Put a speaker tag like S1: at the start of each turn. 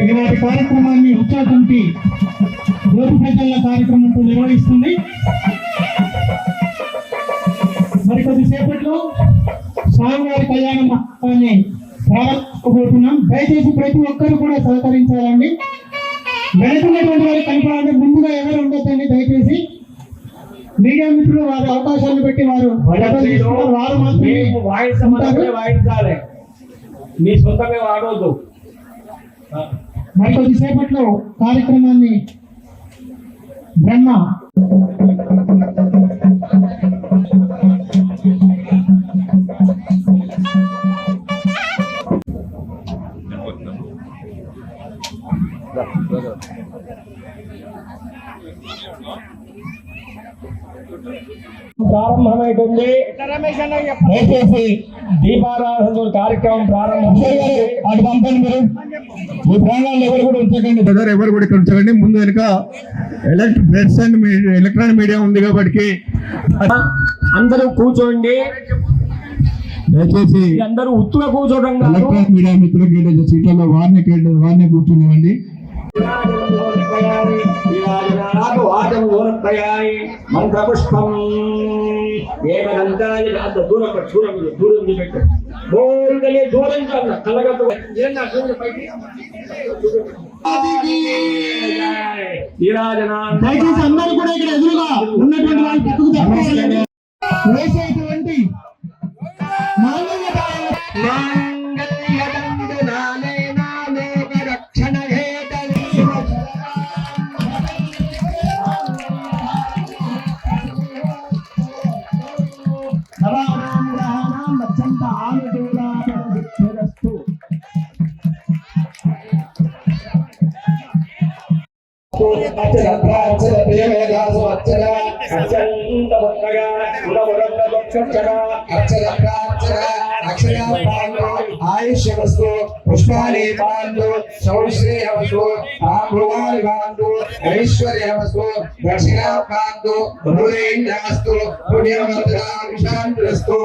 S1: ఇలాంటి కార్యక్రమాన్ని ఉత్సాహంకి గోపు ప్రజల కార్యక్రమంతో నిర్వహిస్తుంది. మరికొద్దిసేపట్లో స్వామివారి కళ్యాణం ప్రారంభించబోతున్నాం. దయచేసి ప్రతి ఒక్కరు కూడా సహకరించాలండి. వెనుకున్నటువంటి వారికి కనపడాలంటే ముందుగా ఎవరు ఉండొద్దండి. దయచేసి మీడియా మిత్రులు వారి అవకాశాన్ని బట్టి వారు మాత్రమే
S2: వాయించాలి, మీ సొంతంగా వాడవద్దు.
S1: మరికొద్దిసేపట్లో కార్యక్రమాన్ని బ్రహ్మ
S2: ప్రారంభమైతుంది. దయచేసి దీపారాధన కార్యక్రమం ప్రారంభం.
S1: అటు పంపండి. మీరు ఈ ప్రాంగాల్లో ఎవరు కూడా ఉంచకండి.
S3: బ్రదర్ ఎవరు కూడా ఇక్కడ ఉంచకండి. ముందు వెనుక ప్రెస్ అండ్ ఎలక్ట్రానిక్ మీడియా ఉంది కాబట్టి
S2: అందరూ కూర్చోండి.
S3: దయచేసి
S2: అందరూ ఉత్తుగా కూర్చోవడం
S3: ఎలక్ట్రానిక్ మీడియా మిత్రులకి సీట్లలో వారిని కూర్చునివ్వండి.
S2: మంత్రపుష్పం దూరం పెట్టు. దూరం కలగట్టు.
S1: దయచేసి అందరూ కూడా ఇక్కడ ఎదురుగా ఉన్నటువంటి వాళ్ళు పక్కకు తప్పకుండా వేసేటువంటి
S4: ఆయుష్యమస్తు పుష్పాలి బాంధు సౌశ్రేయమస్తు ఆభృవాలి బాంధు ఐశ్వర్యమస్తు దక్షిణా బాంధు పుణ్యమంత్ర విశాంతిరస్తు